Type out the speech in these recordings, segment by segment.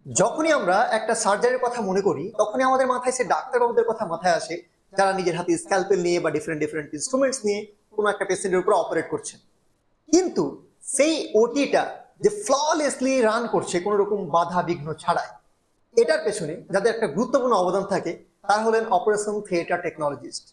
যখনই আমরা একটা সার্জারির কথা মনে করি তখনই আমাদের মাথায় সে ডাক্তারবাবুদের কথা মাথায় আসে যারা নিজের হাতে স্ক্যালপেল নিয়ে বা ডিফারেন্ট ডিফারেন্ট ইনস্ট্রুমেন্টস নিয়ে কোনো একটা পেশেন্টের উপর অপারেট করছেন। কিন্তু সেই ওটিটা যে ফ্ললেসলি রান করছে কোনো রকম বাধা বিঘ্ন ছাড়াই, এটার পেছনে যাদের একটা গুরুত্বপূর্ণ অবদান থাকে তারা হলেন অপারেশন থিয়েটার টেকনোলজিস্ট।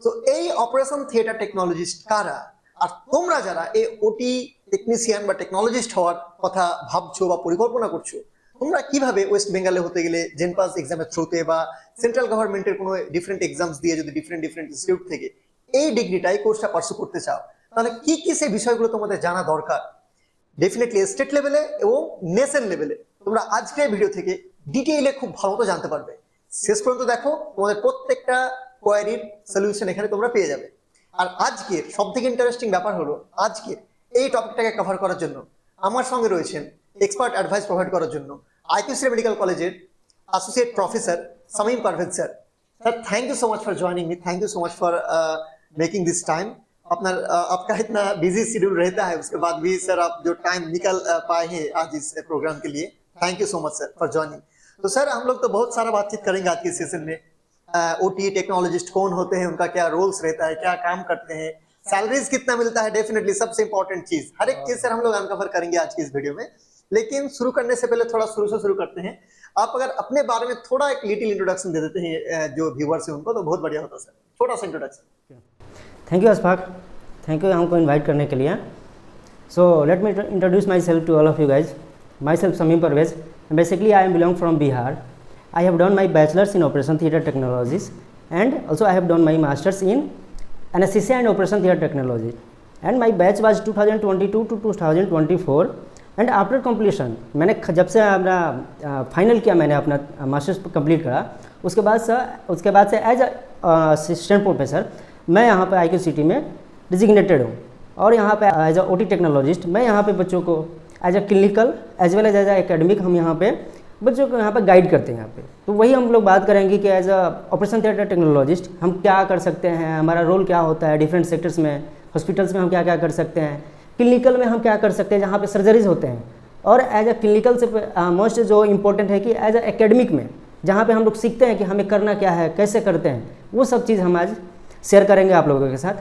তো এই অপারেশন থিয়েটার টেকনোলজিস্ট কারা, আর তোমরা যারা এই ওটি টেকনিশিয়ান বা টেকনোলজিস্ট হওয়ার কথা ভাবছো বা পরিকল্পনা করছো, তোমরা কিভাবে ওয়েস্ট বেঙ্গলে হতে গেলে জেনপাস এক্সামের থ্রুতে বা সেন্ট্রাল গভর্নমেন্টের কোনো ডিফারেন্ট এক্সামস দিয়ে যদি ডিফারেন্ট ডিফারেন্ট ইনস্টিটিউট থেকে এই ডিগ্রিটা এই কোর্সটা পার্সু করতে চাও, তাহলে কি কি সেই বিষয়গুলো তোমাদের জানা দরকার ডেফিনেটলি স্টেট লেভেলে এবং নেশন লেভেলে, তোমরা আজকের ভিডিও থেকে ডিটেইলে খুব ভালো মতো জানতে পারবে। শেষ পর্যন্ত দেখো, তোমাদের প্রত্যেকটা কোয়ারির সলিউশন এখানে তোমরা পেয়ে যাবে। আর আজকের সব থেকে ইন্টারেস্টিং ব্যাপার হলো, আজকে এই টপিকটাকে কভার করার জন্য আমার সঙ্গে রয়েছেন এক্সপার্ট অ্যাডভাইস প্রোভাইড করার জন্য আইকিউসি মেডিকেল কলেজের associate professor Shamim Parvez sir. Sir thank you so much for joining me, thank you so much for making this time. अपना आपका इतना बिजी शेड्यूल रहता है, उसके बाद भी सर आप जो टाइम निकल पाए हैं आज इस प्रोग्राम के लिए, thank you so much sir for joining. तो सर हम लोग तो बहुत सारा बातचीत करेंगे आज के सेशन में। ओटी टेक्नोलॉजिस्ट कौन होते हैं, उनका क्या रोल्स रहता है, क्या काम करते हैं, सैलरीज कितना मिलता है, डेफिनेटली सबसे इंपॉर्टेंट चीज, हर एक चीज सर हम लोग अनकवर करेंगे आज की इस वीडियो में। लेकिन शुरू करने से पहले थोड़ा शुरू से शुरू करते हैं। आप अगर अपने बारे में थोड़ा एक लिटिल इंट्रोडक्शन दे देते हैं जो व्यूअर्स हैं उनको, तो बहुत बढ़िया होता सर, छोटा सा introduction. Thank you Ashfaq, thank you हमको इनवाइट करने के लिए। So let me introduce myself to all of you guys. Myself Shamim Parvez, basically I am belong from Bihar. I have done my bachelors in operation theatre technologies and also I have done my masters in anaesthesia and operation theatre technology and my batch was 2022 to 2024 and after completion मैंने जब से अपना final किया, मैंने अपना masters complete करा, उसके बाद से एज असिस्टेंट प्रोफेसर मैं यहाँ पे IQCT में डिजिग्नेटेड हूँ। और यहाँ पे एज अ OT टेक्नोलॉजिस्ट मैं यहाँ पे बच्चों को as a clinical as well as academic हम यहाँ पे बच्चों को यहाँ पे गाइड करते हैं यहाँ पे। तो वही हम लोग बात करेंगे कि as a operation theatre technologist हम क्या कर सकते हैं, हमारा रोल क्या होता है डिफरेंट सेक्टर्स में, हॉस्पिटल्स में हम क्या क्या कर सकते हैं, क्लिनिकल में हम क्या कर सकते हैं जहाँ पे सर्जरीज होते हैं, और एज अ क्लिनिकल से मोस्ट जो इम्पोर्टेंट है कि एज अ एकेडमिक में जहाँ पे हम लोग सीखते हैं कि हमें करना क्या है, कैसे करते हैं, वो सब चीज़ हम आज शेयर करेंगे आप लोगों के साथ।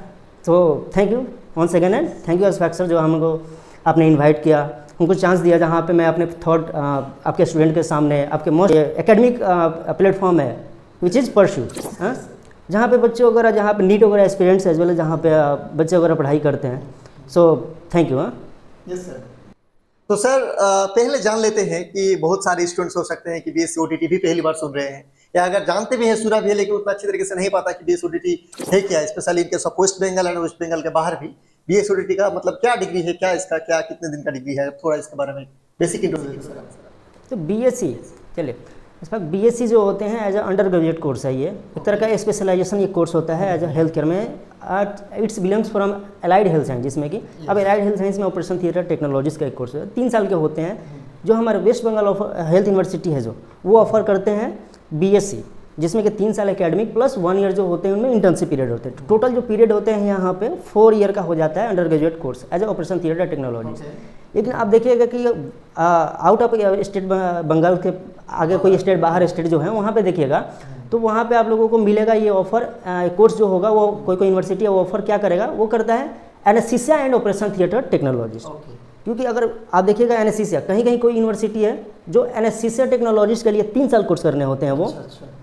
तो thank you once again and thank you Ashfaq sir जो हमको आपने इन्वाइट किया, हमको चांस दिया जहाँ पे मैं अपने थॉट आपके स्टूडेंट के सामने, आपके मोस्ट एकेडमिक प्लेटफॉर्म है विच इज़ परस्यू, जहाँ पे बच्चे वगैरह, जहाँ पे नीट वगैरह एक्सपीरियंस एज वेल जहाँ पे बच्चे वगैरह पढ़ाई करते हैं। So thank you. Yes sir. तो सर पहले जान लेते हैं कि बहुत सारे स्टूडेंट्स हो सकते हैं कि BSc OTT भी पहली बार सुन रहे हैं, या अगर जानते भी हैं सुना भी है लेकिन उतना अच्छी तरीके से नहीं पता कि BSc OTT है क्या, स्पेशली इनके सब वेस्ट बंगाल एंड वेस्ट बंगाल के बाहर भी BSc OTT का मतलब क्या डिग्री है, क्या इसका क्या कितने दिन का डिग्री है, थोड़ा इसके बारे में बेसिक इंट्रोडक्शन। तो BSc चलिए इस पर BSc जो होते हैं as a undergraduate course है, ये एक तरह का स्पेशलाइजेशन ये कोर्स होता है एज अ हेल्थ केयर में। It's belongs from allied health science, जिसमें कि अब अलाइड हेल्थ साइंस में ऑपरेशन थिएटर टेक्नोलॉजीज का एक कोर्स है, 3 साल के होते हैं, जो हमारे वेस्ट बंगाल हेल्थ यूनिवर्सिटी है जो वो ऑफर करते हैं BSc, जिसमें कि 3 साल एकेडमिक प्लस 1 ईयर जो होते हैं उनमें इंटर्नशिप पीरियड होते हैं। टोटल जो पीरियड होते हैं यहाँ पे 4 ईयर का हो जाता है undergraduate course as a operation theatre technology. लेकिन आप देखिएगा कि आउट ऑफ स्टेट बंगाल के आगे कोई स्टेट, बाहर स्टेट जो है वहाँ पे देखिएगा, तो वहाँ पे आप लोगों को मिलेगा ये ऑफर कोर्स जो होगा, वो कोई यूनिवर्सिटी है वो ऑफर क्या करेगा, वो करता है anaesthesia and operation theatre technologist. क्योंकि अगर आप देखिएगा एनेस्थीसिया कहीं कहीं कोई यूनिवर्सिटी है जो एनेस्थीसिया टेक्नोलॉजिस्ट के लिए 3 साल कोर्स करने होते हैं वो,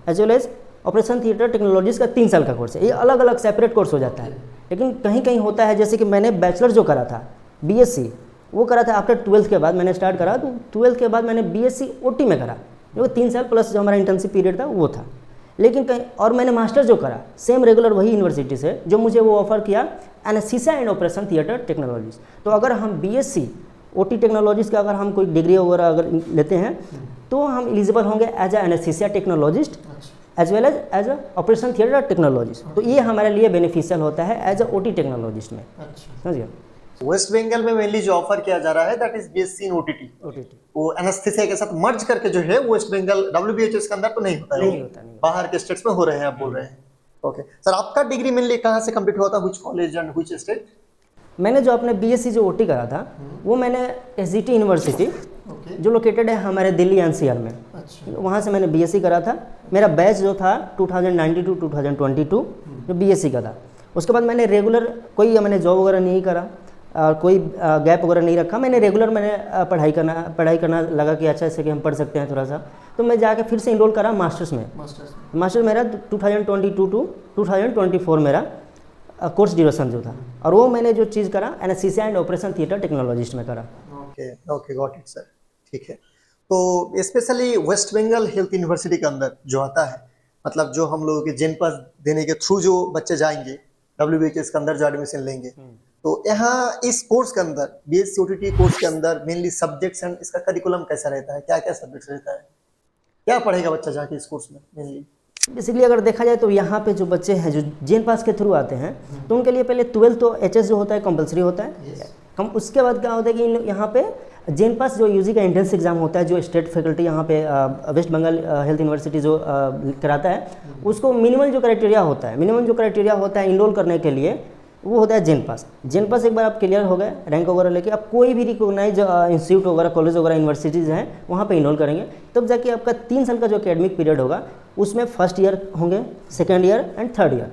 as well as operation theatre technologist का 3 साल का कोर्स है, ये अलग अलग सेपरेट कोर्स हो जाता है। लेकिन कहीं कहीं होता है, जैसे कि मैंने बैचलर जो करा था BSc वो करा था आफ्टर 12th के बाद मैंने स्टार्ट करा, तो 12th के बाद मैंने BSc OT में करा, जो 3 साल प्लस जो हमारा इंटर्नशिप पीरियड था वो था। लेकिन कहीं और मैंने मास्टर जो करा सेम रेगुलर वही यूनिवर्सिटी से, जो मुझे वो ऑफर किया anaesthesia and operation theatre technologies. तो अगर हम BSc OT टेक्नोलॉजीज का अगर हम कोई डिग्री वगैरह अगर लेते हैं तो हम एलिजिबल होंगे as a anaesthesia technologist as well as a operation theatre technologist. तो ये हमारे लिए बेनिफिशियल होता है एज अ OT टेक्नोलॉजिस्ट में। समझिए वेस्ट बंगाल में मेनली जो ऑफर किया जा रहा है that is BSc in OTT, वो एनेस्थीसिया के साथ मर्ज करके जो है वेस्ट बंगाल WBHS के अंदर तो नहीं होता है, नहीं होता। बाहर के स्टेट्स में हो रहे हैं आप बोल रहे हैं। ओके सर, आपका डिग्री मेनली कहाँ से कंप्लीट हुआ था, which college and which state? मैंने जो अपने BSc जो OT करा था वो मैंने SGT यूनिवर्सिटी ओके। जो लोकेटेड है हमारे दिल्ली एनसीआर में। अच्छा। वहाँ से मैंने बीएससी करा था। मेरा बैच जो था 2019 टू 2022 जो बीएससी का था। उसके बाद मैंने रेगुलर कोई मैंने जॉब वगैरह नहीं करा, कोई गैप वगैरह नहीं रखा। मैंने रेगुलर पढ़ाई करना लगा कि अच्छा ऐसे कि हम पढ़ सकते हैं थोड़ा सा, तो मैं जाके फिर से इनरोल करा मास्टर्स में। मास्टर्स मेरा 2022 टू 2024 मेरा कोर्स ड्यूरेशन जो था, और वो मैंने जो चीज़ करा anaesthesia and operation theatre technologist में करा। Okay okay, got it sir, ठीक है। तो specially West Bengal health university के अंदर जो आता है, मतलब जो हम लोगों के जेन पास देने के थ्रू जो बच्चे जाएंगे WBHS के अंदर जो एडमिशन लेंगे, तो यहाँ इस कोर्स के अंदर BSc OTT कोर्स के अंदर मेनली सब्जेक्ट्स एंड इसका करिकुलम कैसा रहता है, क्या क्या सब्जेक्ट्स रहता है, क्या पढ़ेगा बच्चा जाके इस कोर्स में मेनली? बेसिकली अगर देखा जाए तो यहाँ पे जो बच्चे हैं जो जेन पास के थ्रू आते हैं, तो उनके लिए पहले 12th तो HS जो होता है कंपलसरी होता है। उसके बाद क्या होता है कि यहाँ पे जेन पास जो UG का एंट्रेंस एग्जाम होता है, जो स्टेट फैकल्टी यहाँ पे वेस्ट बंगाल हेल्थ यूनिवर्सिटी जो कराता है, उसको मिनिमम जो क्राइटेरिया होता है इनरोल करने के लिए, वो होता है जेन पास। जेन पास एक बार आप क्लियर हो गए रैंक वगैरह लेके, आप कोई भी रिकॉग्नाइज इंस्टीट्यूट वगैरह कॉलेज वगैरह यूनिवर्सिटीज़ हैं वहाँ पे इनरोल करेंगे, तब जाके आपका 3 साल का जो एकेडमिक पीरियड होगा उसमें फर्स्ट ईयर होंगे, second year and third year.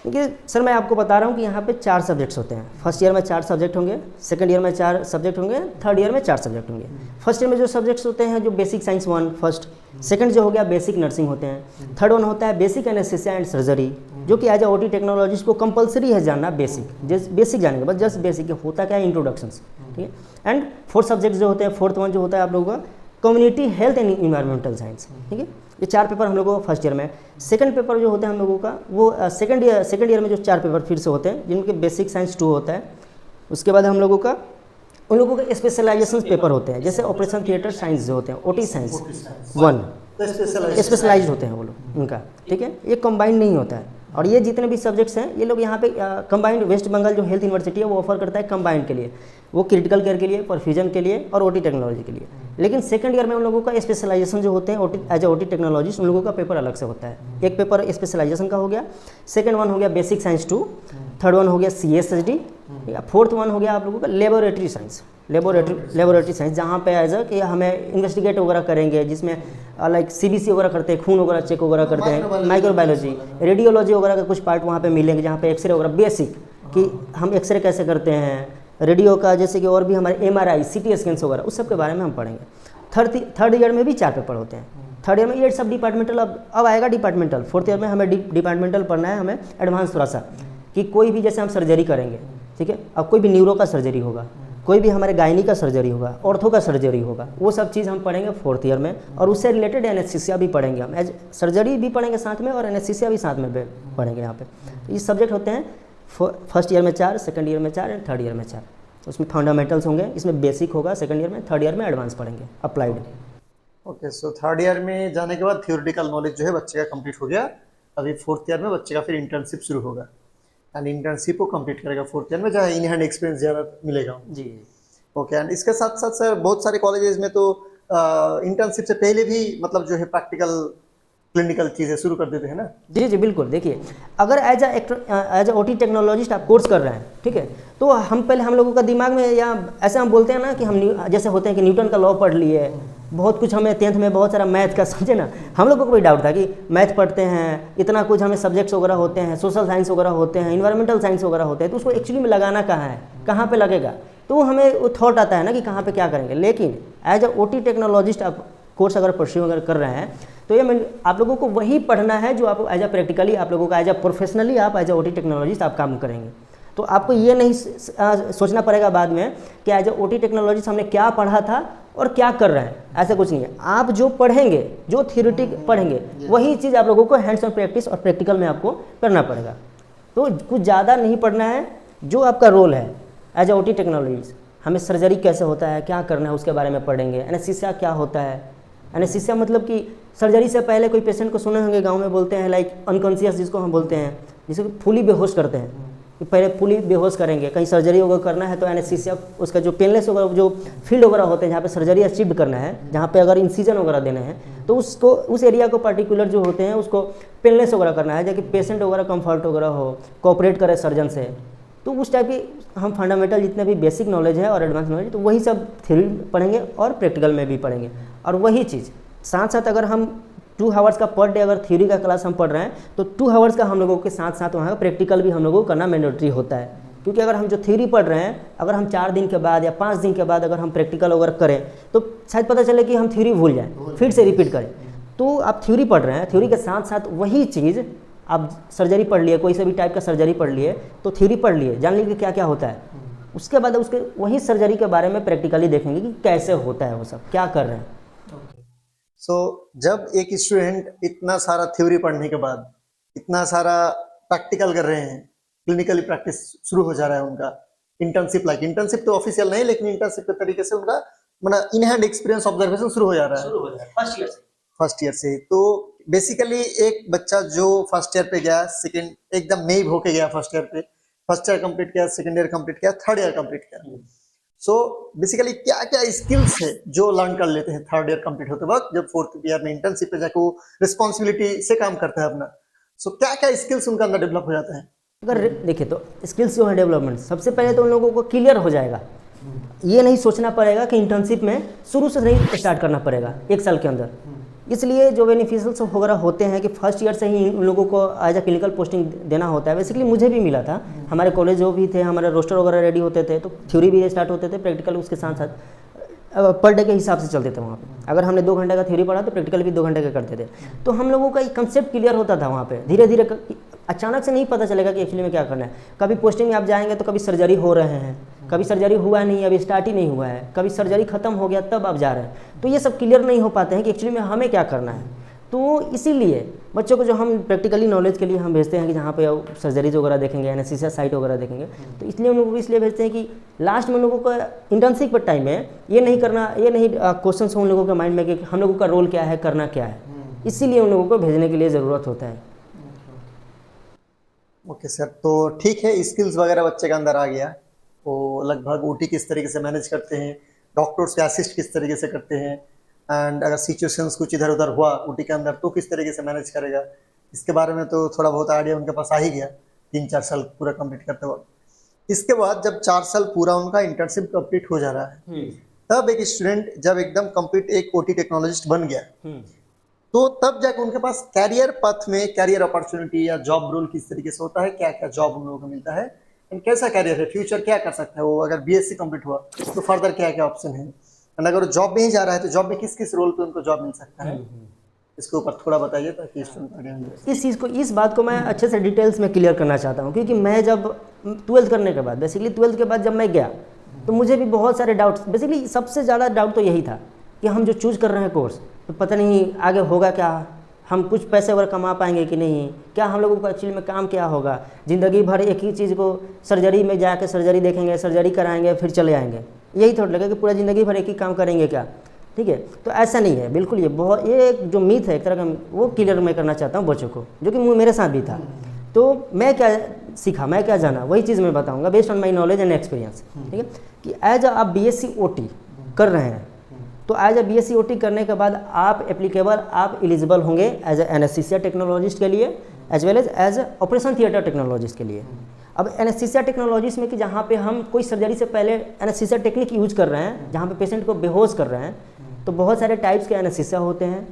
क्योंकि सर मैं आपको बता रहा हूँ कि यहाँ पे 4 सब्जेक्ट्स होते हैं। फर्स्ट ईयर में 4 सब्जेक्ट होंगे, सेकंड ईयर में 4 सब्जेक्ट होंगे, थर्ड ईयर में 4 सब्जेक्ट होंगे। फर्स्ट ईयर में जो सब्जेक्ट्स होते हैं जो बेसिक साइंस 1 फर्स्ट, सेकंड जो हो गया बेसिक नर्सिंग होते हैं, थर्ड वन होता है बेसिक एनेस्थीसिया एंड सर्जरी, जो कि एज ए OT टेक्नोलॉजिस्ट को कंपलसरी है जानना, बेसिक जानेंगे बस, जस्ट बेसिक होता क्या है इंट्रोडक्शंस, ठीक है। एंड 4 सब्जेक्ट जो होते हैं, फोर्थ वन जो होता है आप लोगों का community health and environmental science, ठीक है। ये 4 पेपर हम लोगों को फर्स्ट ईयर में। सेकंड पेपर जो होते हैं हम लोगों का वो सेकंड ईयर में जो 4 पेपर फिर से होते हैं, जिनके बेसिक साइंस 2 होता है। उसके बाद हम लोगों का उन लोगों के स्पेशलाइजेशन पेपर होते हैं, जैसे ऑपरेशन थिएटर साइंस जो होते हैं OT साइंस 1 स्पेशलाइज्ड होते हैं वो लोग उनका, ठीक है। ये कंबाइंड नहीं होता है, और ये जितने भी सब्जेक्ट्स हैं ये लोग यहाँ पे कंबाइंड, वेस्ट बंगाल जो हेल्थ यूनिवर्सिटी है वो ऑफर करता है कंबाइंड के लिए, वो क्रिटिकल केयर के लिए, परफ्यूजन के लिए और OT टेक्नोलॉजी के लिए। लेकिन सेकंड ईयर में उन लोगों का स्पेशलाइजेशन जो होते हैं एज ए OT टेक्नोलॉजिस्ट, उन लोगों का पेपर अलग से होता है। एक पेपर स्पेशलाइजेशन का हो गया, सेकंड वन हो गया बेसिक साइंस 2, थर्ड वन हो गया CSSD, फोर्थ वन हो गया आप लोगों का लेबोरेटरी साइंस, लेबोरेटरी साइंस, जहाँ पे एज ए कि हमें इन्वेस्टिगेट वगैरह करेंगे, जिसमें लाइक CBC वगैरह करते हैं, खून वगैरह चेक वगैरह करते हैं, माइक्रोबायोलॉजी, रेडियोलॉजी वगैरह का कुछ पार्ट वहाँ पे मिलेंगे, जहाँ पे एक्सरे वगैरह बेसिक कि हम एक्सरे कैसे करते हैं, रेडियो का जैसे कि और भी हमारे MRI CT स्कैन्स वगैरह उस सब के बारे में हम पढ़ेंगे। थर्ड ईयर में भी 4 पेपर होते हैं। थर्ड ईयर में ये सब डिपार्टमेंटल अब आएगा डिपार्टमेंटल। फोर्थ ईयर में हमें डिपार्टमेंटल पढ़ना है, हमें एडवांस थोड़ा सा, कि कोई भी जैसे हम सर्जरी करेंगे, ठीक है, अब कोई भी न्यूरो का सर्जरी होगा, कोई भी हमारे गायनी का सर्जरी होगा, ऑर्थो का सर्जरी होगा, वो सब चीज़ हम पढ़ेंगे फोर्थ ईयर में, और उससे रिलेटेड एनेस्थीसिया भी पढ़ेंगे हम, एज सर्जरी भी पढ़ेंगे साथ में और एनेस्थीसिया भी साथ में पढ़ेंगे यहाँ पे। तो ये सब्जेक्ट होते हैं फर्स्ट ईयर में 4, सेकंड ईयर में 4 एंड थर्ड ईयर में 4। उसमें फंडामेंटल्स होंगे, इसमें बेसिक होगा सेकंड ईयर में, थर्ड ईयर में एडवांस पढ़ेंगे applied. Okay, so third year में जाने के बाद थियोरेटिकल नॉलेज जो है बच्चे का कंप्लीट हो गया। अभी फोर्थ ईयर में बच्चे का फिर इंटर्नशिप शुरू होगा, एंड इंटर्नशिप को कंप्लीट करेगा फोर्थ ईयर में, जहाँ इन हैंड एक्सपीरियंस ज़्यादा मिलेगा जी। ओके, एंड इसके साथ साथ सर बहुत सारे कॉलेजेस में तो इंटर्नशिप से पहले भी मतलब जो है प्रैक्टिकल क्लिनिकल चीज़ें शुरू कर देते हैं ना? जी जी बिल्कुल। देखिए, अगर एज ए OT टेक्नोलॉजिस्ट आप कोर्स कर रहे हैं, ठीक है, तो हम लोगों का दिमाग में, या ऐसे हम बोलते हैं ना कि हम जैसे होते हैं कि न्यूटन का लॉ पढ़ लिए, बहुत कुछ हमें 10th में बहुत सारा मैथ का, समझे ना, हम लोगों को भी डाउट था कि मैथ पढ़ते हैं, इतना कुछ हमें सब्जेक्ट्स वगैरह होते हैं, सोशल साइंस वगैरह होते हैं, इन्वायरमेंटल साइंस वगैरह होते हैं, तो उसको एक्चुअली में लगाना कहाँ है, कहाँ पे लगेगा, तो हमें वो थॉट आता है ना कि कहाँ पे क्या करेंगे। लेकिन एज ए OT टेक्नोलॉजिस्ट आप कोर्स अगर परस्यू अगर कर रहे हैं, तो ये आप लोगों को वही पढ़ना है जो आप एज ए प्रैक्टिकली आप लोगों का एज ए प्रोफेशनली आप एज ए OT टेक्नोलॉजिस्ट आप काम करेंगे। तो आपको ये नहीं सोचना पड़ेगा बाद में कि एज ए OT टेक्नोलॉजिस्ट हमने क्या पढ़ा था और क्या कर रहे हैं, ऐसा कुछ नहीं है। आप जो पढ़ेंगे, जो थ्योरेटिक पढ़ेंगे, वही चीज़ आप लोगों को हैंड्स ऑन प्रैक्टिस और प्रैक्टिकल में आपको करना पड़ेगा। तो कुछ ज़्यादा नहीं पढ़ना है, जो आपका रोल है एज ए OT टेक्नोलॉजिस्ट, हमें सर्जरी कैसे होता है, क्या करना है, उसके बारे में पढ़ेंगे। एनेस्थीसिया क्या होता है, एनेस्थीसिया मतलब कि सर्जरी से पहले कोई पेशेंट को सुने होंगे गांव में बोलते हैं लाइक अनकॉन्शियस, जिसको हम बोलते हैं, जिसको फुली बेहोश करते हैं, कि पहले फुली बेहोश करेंगे। कहीं सर्जरी वगैरह करना है तो एनेस्थीसिया, उसका जो पेनलेस वगैरह जो फील्ड वगैरह होते हैं जहाँ पे सर्जरी अचीव करना है, जहाँ पे अगर इंसिजन वगैरह देने हैं, तो उसको उस एरिया को पर्टिकुलर जो होते हैं उसको पेनलेस वगैरह करना है, ताकि पेशेंट वगैरह कंफर्ट वगैरह हो, कोऑपरेट करे सर्जन से, तो उस टाइप की हम फंडामेंटल जितने भी बेसिक नॉलेज है और एडवांस नॉलेज, तो वही सब थ्योरी पढ़ेंगे और प्रैक्टिकल में भी पढ़ेंगे। और वही चीज़ साथ साथ अगर हम 2 आवर्स का पर डे अगर थ्योरी का क्लास हम पढ़ रहे हैं, तो 2 आवर्स का हम लोगों के साथ साथ वहाँ का प्रैक्टिकल भी हम लोगों को करना मैंडेटरी होता है। क्योंकि अगर हम जो थ्योरी पढ़ रहे हैं, अगर हम 4 दिन के बाद या 5 दिन के बाद अगर हम प्रैक्टिकल वगैरह करें, तो शायद पता चले कि हम थ्योरी भूल जाएँ, फिर से रिपीट करें। तो आप थ्योरी पढ़ रहे हैं, थ्योरी के साथ साथ वही चीज़ आप सर्जरी पढ़ लिए, कोई से भी टाइप का सर्जरी पढ़ लिए, तो थ्योरी पढ़ लिए, जान लीजिए क्या क्या होता है, उसके बाद उसके वही सर्जरी के बारे में प्रैक्टिकली देखेंगे कि कैसे होता है, वो सब क्या कर रहे हैं। सो जब एक स्टूडेंट इतना सारा थ्योरी पढ़ने के बाद इतना सारा प्रैक्टिकल कर रहे हैं, क्लिनिकली प्रैक्टिस शुरू हो जा रहा है उनका, इंटर्नशिप तो ऑफिशियल नहीं, लेकिन इंटर्नशिप के तरीके से उनका मतलब इन हैंड एक्सपीरियंस ऑब्जर्वेशन शुरू हो जा रहा है फर्स्ट ईयर से। तो बेसिकली एक बच्चा जो फर्स्ट ईयर पे गया, सेकंड एकदम नई होके गया फर्स्ट ईयर पे, फर्स्ट ईयर कंप्लीट किया, सेकंड ईयर कंप्लीट किया, थर्ड ईयर कंप्लीट किया, सो बेसिकली क्या क्या स्किल्स है जो लर्न कर लेते हैं थर्ड ईयर कंप्लीट होते वक्त, जब फोर्थ ईयर में इंटर्नशिप पे जाकर वो रिस्पॉन्सिबिलिटी से काम करता है अपना, सो क्या क्या स्किल्स उनका अंदर डेवलप हो जाता है? अगर देखिए तो स्किल्स जो है डेवलपमेंट, सबसे पहले तो उन लोगों को क्लियर हो जाएगा, ये नहीं सोचना पड़ेगा कि इंटर्नशिप में शुरू से नहीं स्टार्ट करना पड़ेगा 1 साल के अंदर। इसलिए जो बेनिफिशियल्स वगैरह होते हैं कि फर्स्ट ईयर से ही उन लोगों को एज अ क्लिनिकल पोस्टिंग देना होता है। बेसिकली मुझे भी मिला था, हमारे कॉलेज जो भी थे, हमारे रोस्टर वगैरह रेडी होते थे, तो थ्योरी भी स्टार्ट होते थे, प्रैक्टिकल उसके साथ साथ पर डे के हिसाब से चलते थे वहाँ पे। अगर हमने 2 घंटे का थ्योरी पढ़ा तो प्रैक्टिकल भी 2 घंटे का करते थे। तो हम लोगों का एक कंसेप्ट क्लियर होता था वहाँ पे। धीरे धीरे अचानक से नहीं पता चलेगा कि एक्चुअली में क्या करना है। कभी पोस्टिंग में आप जाएंगे तो कभी सर्जरी हो रहे हैं, कभी सर्जरी हुआ नहीं, अभी स्टार्ट ही नहीं हुआ है, कभी सर्जरी खत्म हो गया तब आप जा रहे हैं। तो ये सब क्लियर नहीं हो पाते हैं कि एक्चुअली में हमें क्या करना है। तो इसीलिए बच्चों को जो हम प्रैक्टिकली नॉलेज के लिए हम भेजते हैं कि जहाँ पे सर्जरीज वगैरह देखेंगे, एनेस्थीसिया साइट वगैरह देखेंगे, तो इसलिए उन लोगों को इसलिए भेजते हैं कि लास्ट में उन लोगों को इंटर्नशिप पर टाइम में ये नहीं करना, ये नहीं क्वेश्चन हो उन लोगों के माइंड में कि हम लोगों का रोल क्या है, करना क्या है। इसीलिए उन लोगों को भेजने के लिए ज़रूरत होता है। ओके सर, तो ठीक है, स्किल्स वगैरह बच्चे के अंदर आ गया, वो लगभग ओटी किस तरीके से मैनेज करते हैं, डॉक्टर्स के असिस्ट किस तरीके से करते हैं, एंड अगर सिचुएशंस कुछ इधर उधर हुआ ओटी के अंदर तो किस तरीके से मैनेज करेगा, इसके बारे में तो थोड़ा बहुत आइडिया उनके पास आ ही गया 3-4 साल पूरा कंप्लीट करते वक्त। इसके बाद जब 4 साल पूरा उनका इंटर्नशिप कंप्लीट हो जा रहा है, तब एक स्टूडेंट जब एकदम कंप्लीट एक ओटी टेक्नोलॉजिस्ट बन गया, तो तब जाकर उनके पास कैरियर पथ में कैरियर अपॉर्चुनिटी या जॉब रोल किस तरीके से होता है, क्या क्या जॉब उन लोगों को मिलता है, एंड कैसा कैरियर है, फ्यूचर क्या कर सकता है वो। अगर बीएससी कंप्लीट हुआ तो फर्दर क्या क्या ऑप्शन है, एंड अगर जॉब में ही जा रहा है तो जॉब में किस किस रोल पे उनको जॉब मिल सकता है, इसके ऊपर थोड़ा बताइए ताकि इस चीज़ को, इस बात को मैं अच्छे से डिटेल्स में क्लियर करना चाहता हूँ। क्योंकि मैं जब 12th करने के बाद, बेसिकली 12th के बाद जब मैं गया तो मुझे भी बहुत सारे डाउट्स, बेसिकली सबसे ज़्यादा डाउट तो यही था कि हम जो चूज़ कर रहे हैं कोर्स, तो पता नहीं आगे होगा क्या, हम कुछ पैसे वगैरह कमा पाएंगे कि नहीं, क्या हम लोगों को एक्चुअली में काम क्या होगा, ज़िंदगी भर एक ही चीज़ को सर्जरी में जाकर सर्जरी देखेंगे, सर्जरी कराएंगे, फिर चले आएंगे, यही थोड़ा लगा कि पूरा ज़िंदगी भर एक ही काम करेंगे क्या। ठीक है, तो ऐसा नहीं है बिल्कुल। ये एक जो मीथ है एक तरह का, वो क्लियर मैं करना चाहता हूँ बच्चों को, जो कि मेरे साथ भी था। तो मैं क्या सीखा, मैं क्या जाना, वही चीज़ मैं बताऊँगा based on my knowledge and experience. ठीक है, कि एज आप बीएससी ओटी कर रहे हैं, तो एज अ बीएससी ओटी करने के बाद आप एप्लीकेबल, आप एलिजिबल होंगे एज अ एनेस्थीसिया टेक्नोलॉजिस्ट के लिए, as well as operation theatre technologist के लिए। अब एनेस्थीसिया टेक्नोलॉजिस्ट में कि जहाँ पे हम कोई सर्जरी से पहले एनेस्थीसिया टेक्निक यूज कर रहे हैं, जहाँ पे पेशेंट को बेहोश कर रहे हैं, तो बहुत सारे टाइप्स के एनेस्थीसिया होते हैं।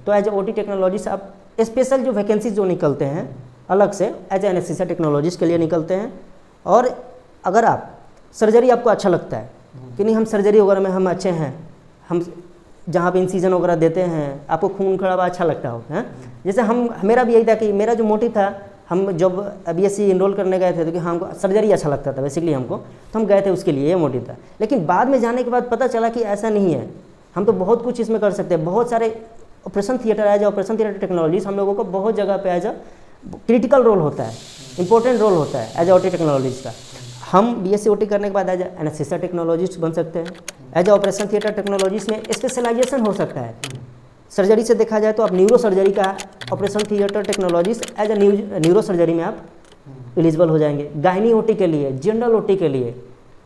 तो एज अ ओटी टेक्नोलॉजिस्ट आप स्पेशल जो वैकेंसीज जो निकलते हैं अलग से एज अ एनेस्थीसिया टेक्नोलॉजिस्ट के लिए निकलते हैं। और अगर आप सर्जरी आपको अच्छा लगता है कि नहीं, हम सर्जरी वगैरह में हम अच्छे हैं, हम जहाँ पे इंसीजन वगैरह देते हैं, आपको खून खराबा अच्छा लगता हो, हैं, जैसे मेरा भी यही था कि मेरा जो मोटिव था, हम जब बीएससी इनरोल करने गए थे तो कि हमको सर्जरी अच्छा लगता था बेसिकली हमको, तो हम गए थे उसके लिए, ये मोटिव था। लेकिन बाद में जाने के बाद पता चला कि ऐसा नहीं है, हम तो बहुत कुछ इसमें कर सकते हैं। बहुत सारे operation theatre as operation theatre technologies हम लोगों को बहुत जगह पे एज अ क्रिटिकल रोल होता है, इंपॉर्टेंट रोल होता है एज ओटी टेक्नोलॉजीज का। हम बीएससी ओटी करने के बाद एज एनेस्थीसिया टेक्नोलॉजिस्ट बन सकते हैं। एज ऑपरेशन थिएटर टेक्नोलॉजिस्ट में स्पेशलाइजेशन हो सकता है। सर्जरी से देखा जाए तो आप न्यूरो सर्जरी का operation theatre technologist as a neurosurgery में आप एलिजिबल हो जाएंगे। गायनी ओटी के लिए, जनरल ओटी के लिए,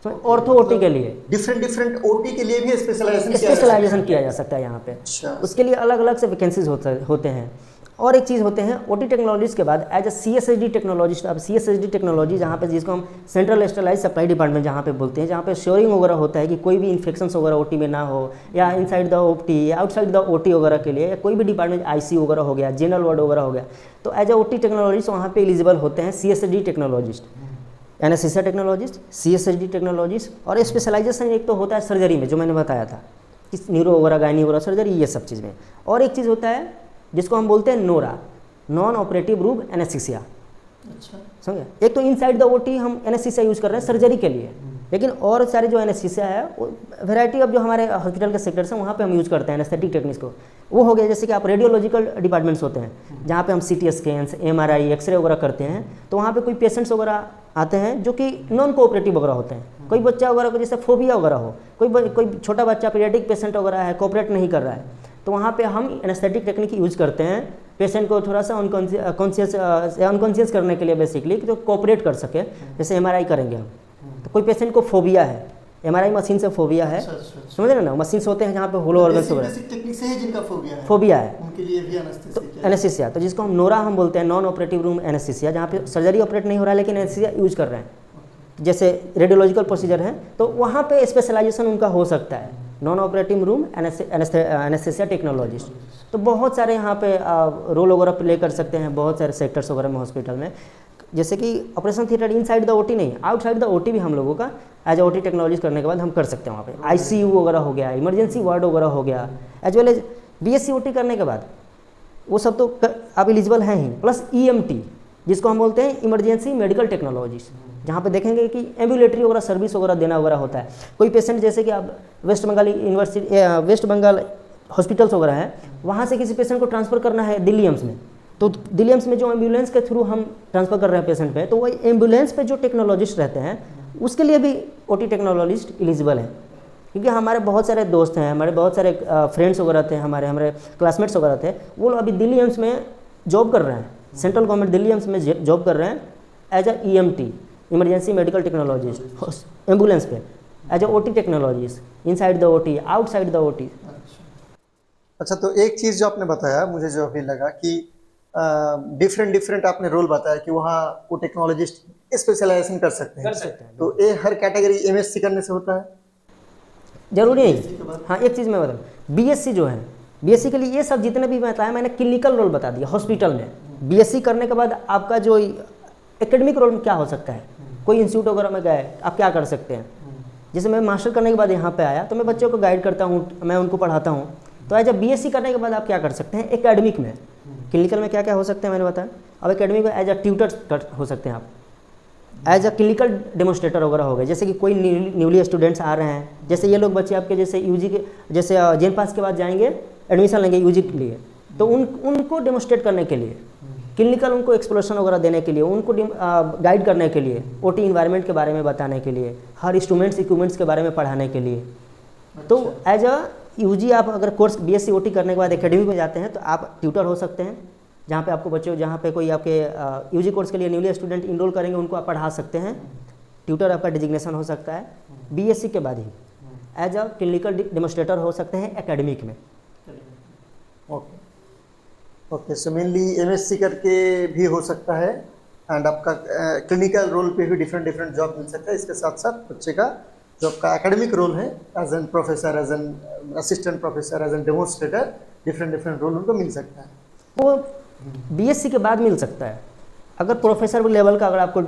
ऑर्थो ओटी के लिए डिफरेंट ओटी के लिए भी स्पेशलाइजेशन स्पेशलाइजेशन किया जा सकता है यहाँ पे। अच्छा। उसके लिए अलग अलग से वैकेंसीज होते हैं। और एक चीज़ होते हैं ओटी टेक्नोलॉजीज के बाद एज अ CSSD टेक्नोलॉजिस्ट। अब CSSD टेक्नोलॉजी जहाँ पे जिसको हम सेंट्रल स्टरलाइज सप्लाई डिपार्टमेंट जहाँ पे बोलते हैं, जहाँ पे श्योरिंग वगैरह होता है कि कोई भी इन्फेक्शन वगैरह ओटी में ना हो, या इनसाइड द ओटी या आउटसाइड द ओटी वगैरह के लिए, या कोई भी डिपार्टमेंट IC वगैरह हो गया, जनरल वार्ड वगैरह हो गया, तो एज अ ओटी टेक्नोलॉजिस्ट वहाँ पे एलिजिबल होते हैं CSSD technologist, anaesthesia technologist, CSSD technologist. और स्पेशलाइजेशन एक तो होता है सर्जरी में, जो मैंने बताया था कि न्यूरो वगैरह, गायनी वगैरह सर्जरी, ये सब चीज़ में। और एक चीज़ होता है जिसको हम बोलते हैं Nora, non operative room anaesthesia. अच्छा। समझे? एक तो इनसाइड द ओटी हम एनेस्थीसिया यूज़ कर रहे हैं सर्जरी के लिए, लेकिन और सारे जो एनेस्थीसिया है वो वैरायटी ऑफ जो हमारे हॉस्पिटल के सेक्टर्स हैं वहाँ पे हम यूज़ करते हैं एनेस्थेटिक टेक्निक्स को। वो हो गया जैसे कि आप रेडियोलॉजिकल डिपार्टमेंट्स होते हैं जहाँ पे हम CT स्कैन्स, MRI, एक्सरे वगैरह करते हैं, तो वहाँ पे कोई पेशेंट्स वगैरह आते हैं जो कि नॉन कोऑपरेटिव वगैरह होते हैं। कोई बच्चा वगैरह को जैसे फोबिया वगैरह हो, कोई छोटा बच्चा पीडियाट्रिक पेशेंट वगैरह है, कोऑपरेट नहीं कर रहा है, तो वहाँ पे हम एनेस्थेटिक टेक्निक यूज करते हैं पेशेंट को थोड़ा सा अनकॉन्शियस करने के लिए, बेसिकली कि जो कोऑपरेट कर सके। जैसे MRI करेंगे हम, तो कोई पेशेंट को फोबिया है, MRI मशीन से फोबिया है, समझ रहे ना, मशीन होते हैं जहाँ पे होलो ऑर्गन्स वगैरह टेक्निक से है जिनका फोबिया है उनके लिए भी एनेस्थीसिया, तो जिसको हम नोरा हम बोलते हैं, नॉन ऑपरेटिव रूम एनेस्थीसिया, जहाँ पे सर्जरी ऑपरेट नहीं हो रहा है लेकिन एनेस्थीसिया यूज कर रहे हैं, जैसे रेडियोलॉजिकल प्रोसीजर है, तो वहाँ पे स्पेशलाइजेशन उनका हो सकता है, non operative room anaesthesia technologist. तो बहुत सारे यहाँ पे रोल वगैरह प्ले कर सकते हैं बहुत सारे सेक्टर्स वगैरह में हॉस्पिटल में, जैसे कि operation theatre inside the OT नहीं, आउटसाइड द ओटी भी हम लोगों का एज ओटी टेक्नोलॉजी करने के बाद हम कर सकते हैं। वहाँ पे ICU वगैरह हो गया, इमरजेंसी वार्ड वगैरह हो गया, as well as BSc OT करने के बाद वो सब तो आप एलिजिबल हैं ही, प्लस EMT जिसको हम बोलते हैं इमरजेंसी मेडिकल टेक्नोलॉजीज, जहाँ पे देखेंगे कि एम्बुलेटरी वगैरह सर्विस वगैरह देना वगैरह होता है। कोई पेशेंट जैसे कि आप वेस्ट बंगाल हॉस्पिटल्स वगैरह हैं, वहाँ से किसी पेशेंट को ट्रांसफ़र करना है दिल्ली एम्स में, तो दिल्ली एम्स में जो एम्बुलेंस के थ्रू हम ट्रांसफ़र कर रहे हैं पेशेंट पे, तो वही एम्बुलेंस पे जो टेक्नोलॉजिस्ट रहते हैं उसके लिए भी OT टेक्नोलॉजिस्ट एलिजिबल है। क्योंकि हमारे बहुत सारे दोस्त हैं, हमारे बहुत सारे फ्रेंड्स वगैरह थे, हमारे क्लासमेट्स वगैरह थे, वो लोग अभी दिल्ली एम्स में जॉब कर रहे हैं, सेंट्रल गवर्नमेंट दिल्ली एम्स में जॉब कर रहे हैं as a EMT, emergency medical technologist, ambulance पे as a OT technologist, inside the OT, outside the OT। अच्छा, तो एक चीज़ जो आपने बताया मुझे जो अभी लगा कि डिफरेंट आपने रोल बताया कि वहाँ वो टेक्नोलॉजिस्ट स्पेशलाइजेशन कर सकते हैं, तो ये हर कैटेगरी MSc करने से होता है जरूरी नहीं। हाँ, एक चीज़ मैं बताऊँ, BSc जो है, BSc के लिए ये सब जितने भी बताया मैंने क्लिनिकल रोल बता दिया हॉस्पिटल में। BSc करने के बाद आपका जो एकेडमिक रोल में क्या हो सकता है, कोई इंस्टीट्यूट वगैरह में गए आप क्या कर सकते हैं। जैसे मैं मास्टर करने के बाद यहाँ पे आया तो मैं बच्चों को गाइड करता हूँ, मैं उनको पढ़ाता हूँ, तो एज अ BSc करने के बाद आप क्या कर सकते हैं एकेडमिक में। क्लिनिकल में क्या क्या हो सकते हैं मैंने बताया, अब एकेडमिक में एज अ ट्यूटर हो सकते हैं आप, एज अ क्लिनिकल डेमोस्ट्रेटर वगैरह हो गए। जैसे कि कोई न्यूली स्टूडेंट्स आ रहे हैं, जैसे ये लोग बच्चे आपके जैसे UG के जैसे जेन पास के बाद जाएंगे एडमिशन लेंगे UG के लिए, तो उनको डेमोस्ट्रेट करने के लिए, क्लिनिकल उनको एक्सप्लोरेशन वगैरह देने के लिए, उनको गाइड करने के लिए, OT इन्वायरमेंट के बारे में बताने के लिए, हर इंस्ट्रूमेंट्स इक्विपमेंट्स के बारे में पढ़ाने के लिए। तो एज अ UG आप अगर कोर्स BSc OT करने के बाद एकेडमी में जाते हैं तो आप ट्यूटर हो सकते हैं, जहाँ पे आपको बच्चों, जहाँ पे कोई आपके UG कोर्स के लिए न्यूली स्टूडेंट इनरोल करेंगे उनको आप पढ़ा सकते हैं, ट्यूटर आपका डिजिग्नेशन हो सकता है। BSc के बाद ही एज अ क्लिनिकल डेमोस्ट्रेटर हो सकते हैं एकेडमिक में। ओके, सो मेनली MSc करके भी हो सकता है, एंड आपका क्लिनिकल रोल पे भी डिफरेंट जॉब मिल सकता है। इसके साथ साथ बच्चे का जो आपका एकेडमिक रोल है as an professor, as an assistant professor, as an demonstrator, different role उनको मिल सकता है। वो BSc के बाद मिल सकता है। अगर प्रोफेसर लेवल का अगर आपको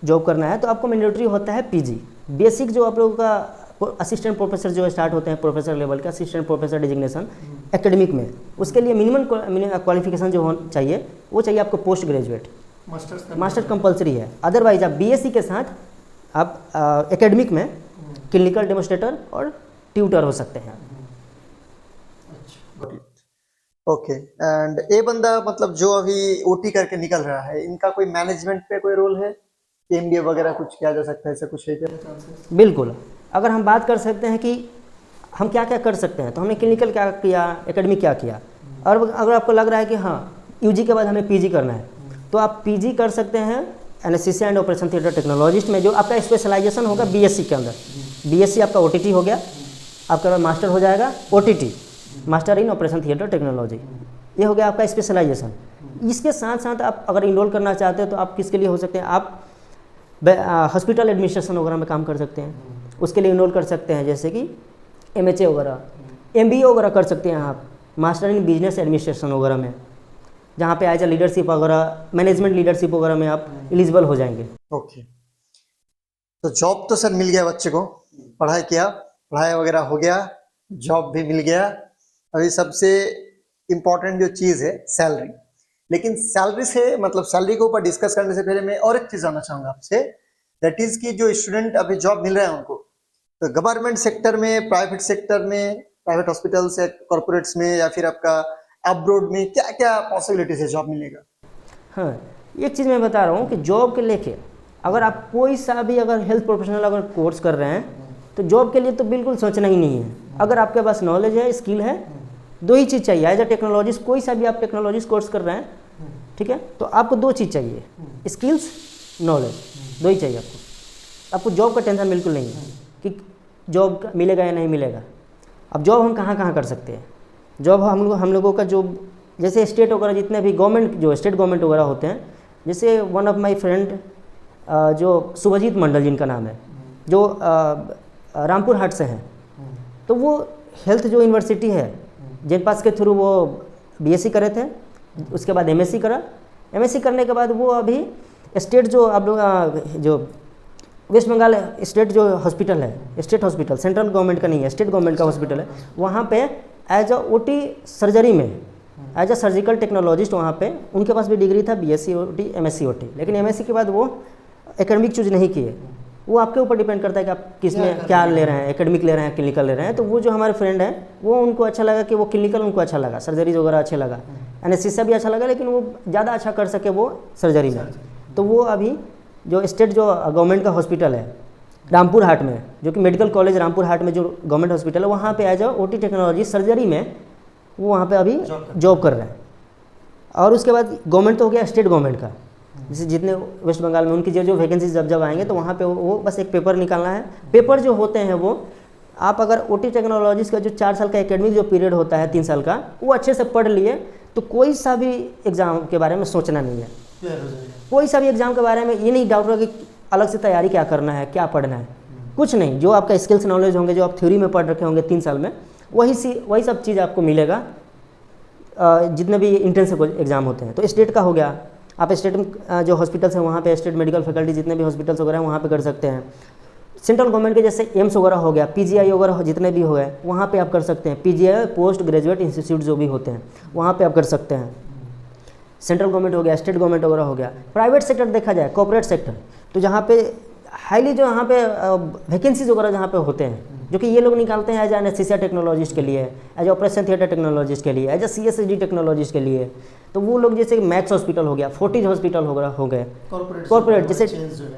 जॉब करना है तो आपको मैंडेटरी होता है PG। बेसिक जो आप लोगों का असिस्टेंट प्रोफेसर जो स्टार्ट होते हैं, प्रोफेसर लेवल का असिस्टेंट प्रोफेसर डिजिग्नेशन एकेडमिक में, उसके लिए मिनिमम क्वालिफिकेशन जो चाहिए वो चाहिए आपको पोस्ट ग्रेजुएट, मास्टर कंपलसरी है। अदरवाइज आप BSc के साथ आप एकेडमिक में क्लिनिकल डेमोस्ट्रेटर और ट्यूटर हो सकते हैं। ओके, एंड ये बंदा मतलब जो अभी OT करके निकल रहा है, इनका कोई मैनेजमेंट पे कोई रोल है, MBA वगैरह कुछ किया जा सकता है, ऐसा कुछ है क्या? बिल्कुल, अगर हम बात कर सकते हैं कि हम क्या क्या कर सकते हैं, तो हमने क्लिनिकल क्या किया, एकेडमिक क्या किया, और अगर आपको लग रहा है कि हाँ UG के बाद हमें PG करना है, तो आप PG कर सकते हैं anaesthesia and operation theatre technologist में जो आपका स्पेशलाइजेशन होगा बीएससी के अंदर, बीएससी आपका ओटीटी हो गया, आपका मास्टर हो जाएगा OTT, master in operation theatre technology, ये हो गया आपका स्पेशलाइजेशन। इसके साथ साथ आप अगर इनरोल करना चाहते हो तो आप किसके लिए हो सकते हैं, आप हॉस्पिटल एडमिनिस्ट्रेशन वगैरह में काम कर सकते हैं, उसके लिए इनरोल कर सकते हैं, जैसे कि एमएचए वगैरह, एमबीए वगैरह कर सकते हैं आप, मास्टर इन बिजनेस एडमिनिस्ट्रेशन वगैरह में, जहाँ पे एज ए लीडरशिप वगैरह, मैनेजमेंट लीडरशिप वगैरह में आप एलिजिबल हो जाएंगे। ओके, तो जॉब तो सर मिल गया बच्चे को, पढ़ाई किया, पढ़ाई वगैरह हो गया, जॉब भी मिल गया। अभी सबसे इम्पोर्टेंट जो चीज़ है सैलरी, लेकिन सैलरी से मतलब सैलरी के ऊपर डिस्कस करने से पहले मैं और एक चीज़ जानना चाहूँगा आपसे, दैट इज़ कि जो स्टूडेंट अभी जॉब मिल रहा है उनको, तो गवर्नमेंट सेक्टर में, प्राइवेट सेक्टर में, प्राइवेट हॉस्पिटल्स या कॉर्पोरेट्स में, या फिर आपका अब्रोड में, क्या क्या पॉसिबिलिटीज है जॉब मिलने का? हाँ, एक चीज़ मैं बता रहा हूँ कि जॉब के लेके अगर आप कोई सा भी अगर हेल्थ प्रोफेशनल अगर कोर्स कर रहे हैं तो जॉब के लिए तो बिल्कुल सोचना ही नहीं है। अगर आपके पास नॉलेज है, स्किल है, दो ही चीज़ चाहिए। एज ए टेक्नोलॉजिस्ट कोई सा भी आप टेक्नोलॉजिस्ट कोर्स कर रहे हैं, ठीक है, तो आपको दो चीज़ चाहिए, स्किल्स, नॉलेज, दो ही चाहिए आपको। आपको जॉब का टेंशन बिल्कुल नहीं है कि जॉब मिलेगा या नहीं मिलेगा। अब जॉब हम कहाँ कहाँ कर सकते हैं, जॉब हम लोगों का जो जैसे स्टेट वगैरह जितने भी गवर्नमेंट जो स्टेट गवर्नमेंट वगैरह होते हैं, जैसे वन ऑफ माय फ्रेंड जो शुभजीत मंडल जिनका नाम है, जो रामपुर हाट से हैं, तो वो हेल्थ जो यूनिवर्सिटी है जिन पास के थ्रू वो बीएससी करे थे, उसके बाद एमएससी करा, एमएससी करने के बाद वो अभी स्टेट जो आप लोग जो वेस्ट बंगाल स्टेट जो हॉस्पिटल है, स्टेट हॉस्पिटल, सेंट्रल गवर्नमेंट का नहीं है, स्टेट गवर्नमेंट का हॉस्पिटल है, वहाँ पे एज अ ओटी सर्जरी में एज अ सर्जिकल टेक्नोलॉजिस्ट, वहाँ पे उनके पास भी डिग्री था बीएससी ओटी, एमएससी ओटी, लेकिन एमएससी के बाद वो एकेडमिक चूज नहीं किए। वो आपके ऊपर डिपेंड करता है कि आप किस में क्या ले रहे हैं, एकेडमिक ले रहे हैं, क्लिनिकल ले रहे हैं। तो वो जो हमारे फ्रेंड हैं, वो उनको अच्छा लगा कि वो क्लिनिकल उनको अच्छा लगा, सर्जरीज वगैरह अच्छे लगा, एनेस्थीसिया भी अच्छा लगा, लेकिन वो ज़्यादा अच्छा कर सके वो सर्जरी में। तो वो अभी जो स्टेट जो गवर्नमेंट का हॉस्पिटल है रामपुर हाट में, जो कि मेडिकल कॉलेज रामपुर हाट में जो गवर्नमेंट हॉस्पिटल है, वहाँ पे as a OT technology surgery में वो वहाँ पे अभी जॉब कर रहे हैं। और उसके बाद गवर्नमेंट तो हो गया स्टेट गवर्नमेंट का, जैसे जितने वेस्ट बंगाल में उनकी जो वैकेंसीज जब आएंगे तो वहाँ पे वो बस एक पेपर निकालना है। पेपर जो होते हैं वो आप अगर ओटी टेक्नोलॉजीज़ का जो 4 साल का एकेडमिक जो पीरियड होता है, 3 साल का, वो अच्छे से पढ़ लिए तो कोई सा भी एग्ज़ाम के बारे में सोचना नहीं है। कोई सा भी एग्ज़ाम के बारे में ये नहीं डाउट होगा कि अलग से तैयारी क्या करना है, क्या पढ़ना है, कुछ नहीं। जो आपका स्किल्स नॉलेज होंगे, जो आप थ्योरी में पढ़ रखे होंगे 3 साल में, वही सब चीज़ आपको मिलेगा जितने भी इंटेंसिव एग्ज़ाम होते हैं। तो स्टेट का हो गया, आप स्टेट में जो हॉस्पिटल्स हैं वहाँ पे स्टेट मेडिकल फैकल्टी जितने भी हॉस्पिटल्स वगैरह हैं वहाँ पे कर सकते हैं। सेंट्रल गवर्नमेंट के जैसे एम्स वगैरह हो गया, पीजीआई वगैरह जितने भी हो गए वहाँ पे आप कर सकते हैं। पीजीआई पोस्ट ग्रेजुएट इंस्टीट्यूट जो भी होते हैं वहाँ पे आप कर सकते हैं। सेंट्रल गवर्नमेंट हो गया, स्टेट गवर्नमेंट वगैरह हो गया। प्राइवेट सेक्टर देखा जाए, कॉर्पोरेट सेक्टर, तो जहाँ पे हाईली जो यहाँ पे वैकेंसीज वगैरह जहाँ पे होते हैं, जो कि ये लोग निकालते हैं एज एनेस्थीसिया टेक्नोलॉजिस्ट के लिए, एज ऑपरेशन थिएटर टेक्नोलॉजिस्ट के लिए, एज सीएसडी टेक्नोलॉजिस्ट के लिए, तो वो लोग जैसे मैक्स हॉस्पिटल हो गया, फोर्टिज हॉस्पिटल वगैरह हो गए, कॉर्पोरेट जैसे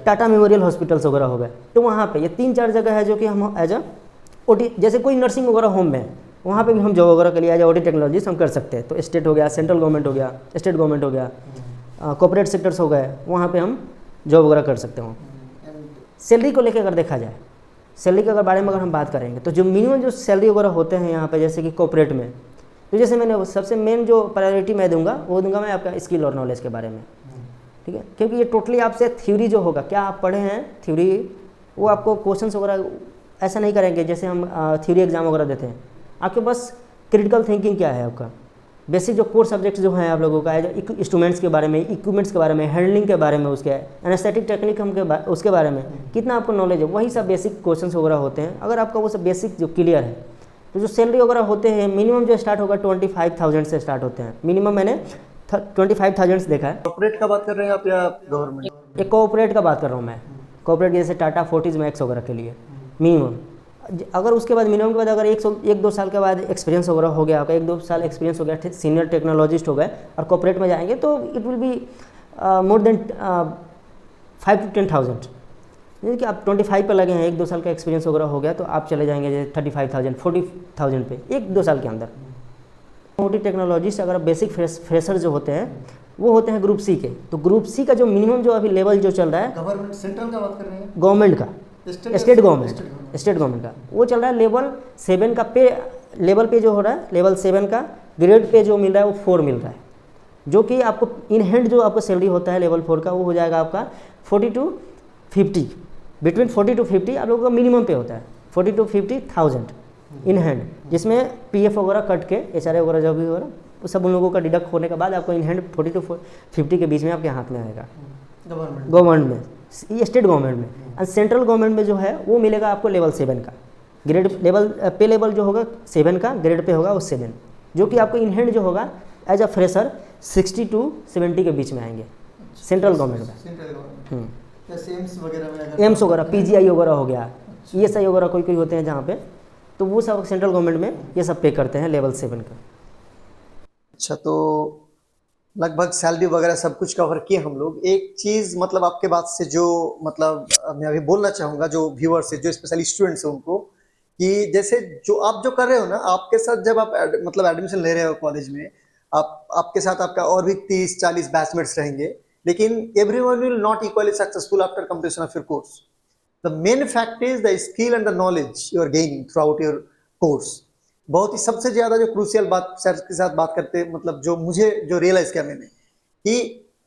टाटा मेमोरियल हॉस्पिटल्स वगैरह हो गए, तो वहाँ पे ये 3-4 जगह है जो कि हम एज ओटी, जैसे कोई नर्सिंग वगैरह होम में, वहाँ पे भी हम जॉब वगैरह के लिए एज ओटी टेक्नोलॉजिस्ट हम कर सकते हैं। तो स्टेट हो गया, सेंट्रल गवर्नमेंट हो गया, स्टेट गवर्नमेंट हो गया, कॉर्पोरेट सेक्टर्स हो गए, वहाँ पे हम जॉब वगैरह कर सकते हो। सैलरी को लेकर अगर देखा जाए, सैलरी के अगर बारे में अगर हम बात करेंगे तो जो मिनिमम जो सैलरी वगैरह होते हैं यहाँ पे, जैसे कि कॉर्पोरेट में, तो जैसे मैंने सबसे मेन जो प्रायोरिटी मैं दूंगा वो दूंगा मैं आपका स्किल और नॉलेज के बारे में, ठीक है, क्योंकि ये टोटली आपसे थ्योरी जो होगा, क्या आप पढ़े हैं थ्योरी, वो आपको क्वेश्चन वगैरह ऐसा नहीं करेंगे जैसे हम थ्योरी एग्जाम वगैरह देते हैं। आपके बस क्रिटिकल थिंकिंग क्या है, आपका बेसिक जो कोर सब्जेक्ट जो हैं आप लोगों का, इंस्ट्रूमेंट्स के बारे में, इक्विपमेंट्स के बारे में, हैंडलिंग के बारे में, उसके एनेस्थेटिक टेक्निक उसके बारे में कितना आपको नॉलेज है, वही सब बेसिक क्वेश्चंस वगैरह होते हैं। अगर आपका वो सब बेसिक जो क्लियर है तो जो सैलरी वगैरह होते हैं मिनिमम जो स्टार्ट होगा 25,000 से स्टार्ट होते हैं। मिनिमम मैंने 25,000 देखा है। कॉर्पोरेट का बात कर रहे हैं आप या गवर्नमेंट? एक कॉर्पोरेट का बात कर रहा हूँ मैं, कॉर्पोरेट जैसे टाटा, फोर्टिज, मैक्स वगैरह के लिए मिनिमम। अगर उसके बाद मिनिमम के बाद अगर 1-2 साल के बाद एक्सपीरियंस वगैरह हो गया, 1-2 साल एक्सपीरियंस हो गया, सीनियर टेक्नोलॉजिस्ट हो गए और कॉर्पोरेट में जाएंगे तो it will be more than 5 to 10,000। जैसे कि आप 25 पे लगे हैं, 1-2 साल का एक्सपीरियंस वगैरह हो गया तो आप चले जाएंगे जैसे 35,000, 40,000 पे 1-2 साल के अंदर। ओटी टेक्नोलॉजिस्ट अगर बेसिक फ्रेशर जो होते हैं वो होते हैं ग्रुप सी के। तो ग्रुप सी का जो मिनिमम जो अभी लेवल जो चल रहा है गवर्नमेंट सेंट्रल का बात कर रहे हैं, गवर्नमेंट का, state government, government. State government का, वो चल रहा है लेवल 7 का पे, लेवल पे जो हो रहा है लेवल 7 का ग्रेड पे जो मिल रहा है वो 4 मिल रहा है, जो कि आपको इन हैंड जो आपको सैलरी होता है लेवल 4 का वो हो जाएगा आपका 40 to 50, बिटवीन 40 to 50 आप लोगों का मिनिमम पे होता है 40 to 50,000 इन हैंड, जिसमें पीएफ वगैरह कट के एचआरए वगैरह जो भी वगैरह वो सब उन लोगों का डिडक्ट होने के बाद आपको इन हैंड 40 to 50 के बीच में आपके हाथ में आएगा गवर्नमेंट में, ये स्टेट गवर्नमेंट में। और सेंट्रल गवर्नमेंट में जो है वो मिलेगा आपको लेवल 7 का, ग्रेड लेवल पे लेवल जो होगा 7 का, ग्रेड पे होगा वो 7, जो कि आपको इन हैंड जो होगा एज अ फ्रेशर 60 to 70 के बीच में आएंगे सेंट्रल गवर्नमेंट में। सेंट्रल गवर्नमेंट जैसे एम्स वगैरह में, अगर एम्स वगैरह, पीजीआई वगैरह हो गया, ईएसआई वगैरह कोई कोई होते हैं जहाँ पे, तो वो सब सेंट्रल गवर्नमेंट में ये सब पे करते हैं लेवल 7 का। अच्छा, तो लगभग सैलरी वगैरह सब कुछ कवर किए हम लोग। एक चीज मतलब आपके बात से जो मतलब मैं अभी बोलना चाहूंगा जो व्यूअर्स है, जो स्पेशली स्टूडेंट्स हैं उनको, कि जैसे जो आप जो कर रहे हो ना, आपके साथ जब आप मतलब एडमिशन ले रहे हो कॉलेज में, आपके साथ आपका और भी 30-40 बैचमेट्स रहेंगे, लेकिन everyone will not equally successful after completion of your course. The main fact is the skill and the knowledge you are gaining throughout your course. बहुत ही सबसे ज्यादा जो क्रूशियल बात सर के साथ बात करते, मतलब जो मुझे जो रियलाइज किया मैंने, कि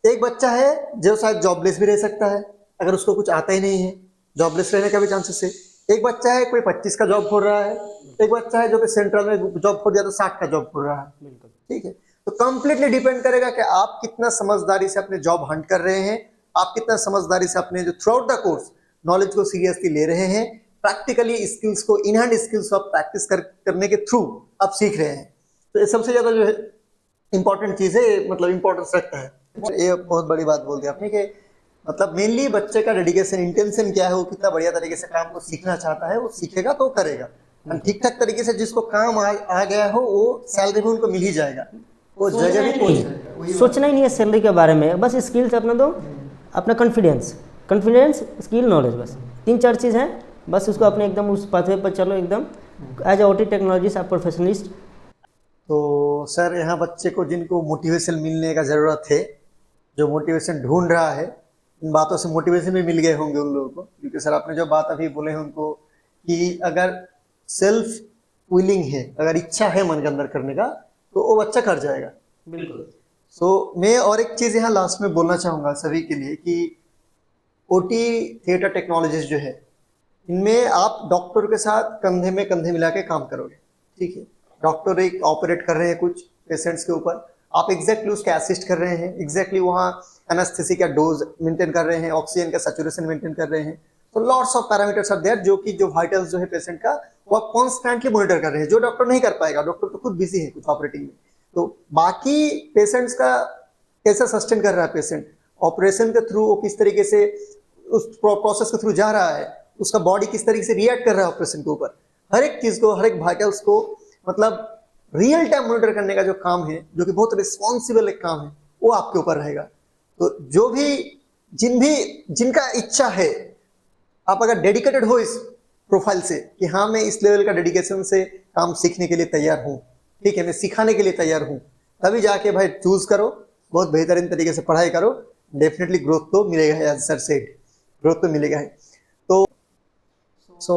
एक बच्चा है जो शायद जॉबलेस भी रह सकता है अगर उसको कुछ आता ही नहीं है, जॉबलेस रहने का भी चांसेस है। एक बच्चा है कोई 25 का जॉब खोल रहा है, एक बच्चा है जो कि सेंट्रल में जॉब खोल दिया तो 60 का जॉब खोल रहा है। ठीक है, तो कंप्लीटली डिपेंड करेगा कि आप कितना समझदारी से अपने जॉब हंट कर रहे हैं, आप कितना समझदारी से अपने जो through out the course knowledge को सीरियसली ले रहे हैं, प्रैक्टिकली स्किल्स को, इन हैंड स्किल्स को आप प्रैक्टिस करने के थ्रू आप सीख रहे हैं। तो ये सबसे ज्यादा जो है इंपॉर्टेंट चीज है, मतलब इंपॉर्टेंस रखता है। ये बहुत बड़ी बात बोल दी आपने कि मतलब मेनली बच्चे का डेडिकेशन, इंटेंशन क्या है, वो कितना बढ़िया तरीके से काम को सीखना चाहता है, वो सीखेगा तो करेगा। ठीक ठाक तरीके से जिसको काम आ गया हो वो सैलरी भी उनको मिल ही जाएगा, वो जगह भी पहुंच जाएगा। सोचना ही नहीं है सैलरी के बारे में, बस स्किल्स अपना दो, अपना कॉन्फिडेंस, स्किल, नॉलेज, बस 3-4 चीज़ हैं, बस उसको अपने एकदम उस पाथवे पर चलो एकदम एज ओटी टेक्नोलॉजीज आप प्रोफेशनलिस्ट। तो सर यहाँ बच्चे को जिनको मोटिवेशन मिलने का ज़रूरत है, जो मोटिवेशन ढूंढ रहा है, इन बातों से मोटिवेशन भी मिल गए होंगे उन लोगों को, क्योंकि सर आपने जो बात अभी बोले हैं उनको कि अगर सेल्फ विलिंग है, अगर इच्छा है मन के अंदर करने का, तो वो बच्चा कर जाएगा। बिल्कुल। सो मैं और एक चीज़ यहाँ लास्ट में बोलना चाहूँगा सभी के लिए कि ओटी थिएटर टेक्नोलॉजीज जो है, इनमें आप डॉक्टर के साथ कंधे में कंधे मिला के काम करोगे। ठीक है, डॉक्टर एक ऑपरेट कर रहे हैं कुछ पेशेंट्स के ऊपर, आप एग्जैक्टली उसके असिस्ट कर रहे हैं, एग्जैक्टली वहाँ एनेस्थेसिया का डोज मेंटेन कर रहे हैं, ऑक्सीजन का सैचुरेशन मेंटेन कर रहे हैं। तो lots of parameters are there, जो कि जो वाइटल्स जो है पेशेंट का, वो आप कॉन्स्टेंटली मॉनिटर कर रहे हैं, जो डॉक्टर नहीं कर पाएगा। डॉक्टर तो खुद बिजी है कुछ ऑपरेटिंग में, तो बाकी पेशेंट्स का कैसे सस्टेन कर रहा है पेशेंट, ऑपरेशन के थ्रू वो किस तरीके से उस प्रोसेस के थ्रू जा रहा है, उसका बॉडी किस तरीके से रिएक्ट कर रहा है ऑपरेशन के ऊपर, हर एक चीज को, हर एक वाइटल्स को मतलब रियल टाइम मॉनिटर करने का जो काम है, जो कि बहुत रिस्पॉन्सिबल एक काम है, वो आपके ऊपर रहेगा। तो जो भी जिनका इच्छा है, आप अगर डेडिकेटेड हो इस प्रोफाइल से कि हाँ मैं इस लेवल का डेडिकेशन से काम सीखने के लिए तैयार हूँ, ठीक है, मैं सिखाने के लिए तैयार हूँ, तभी जाके भाई चूज करो, बहुत बेहतरीन तरीके से पढ़ाई करो, डेफिनेटली ग्रोथ तो मिलेगा, एज सर सेड ग्रोथ तो मिलेगा है। तो so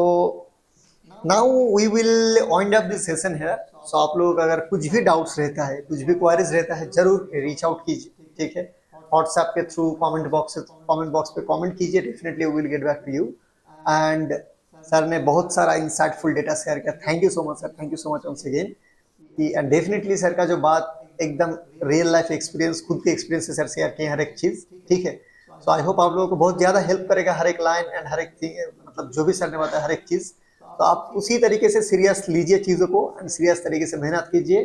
now we will wind up this session है। सो आप लोग अगर कुछ भी डाउट्स रहता है, कुछ भी क्वारीज रहता है, जरूर रीच आउट कीजिए। ठीक है, व्हाट्सएप के थ्रू कमेंट बॉक्स पे कमेंट कीजिए, definitely we will get back to you. And sir ने बहुत सारा इंसाइटफुल डेटा शेयर किया, thank you so much sir, thank you so much once again. And definitely sir का जो बात एकदम रियल लाइफ एक्सपीरियंस, खुद के एक्सपीरियंस से सर शेयर किए हर एक चीज। ठीक है, सो आई होप आप लोगों को बहुत ज्यादा हेल्प करेगा हर एक लाइन एंड हर एक थिंग, मतलब जो भी सर ने बताया हर एक चीज। तो आप उसी तरीके से सीरियस लीजिए चीजों को, एंड सीरियस तरीके से मेहनत कीजिए,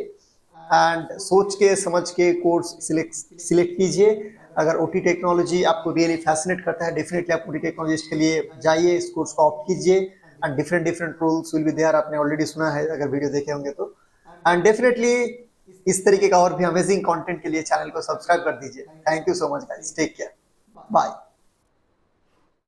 एंड सोच के समझ के कोर्स सिलेक्ट कीजिए। अगर ओटी टेक्नोलॉजी आपको रियली फैसिनेट करता है, डेफिनेटली आप ओटी टेक्नोलॉजी के लिए जाइए, इस कोर्स को ऑप्ट कीजिए, and different rules will be there, आपने ऑलरेडी सुना है अगर वीडियो देखे होंगे तो। एंड डेफिनेटली इस तरीके का और भी अमेजिंग कंटेंट के लिए चैनल को सब्सक्राइब कर दीजिए। Thank you so much guys, take care, bye.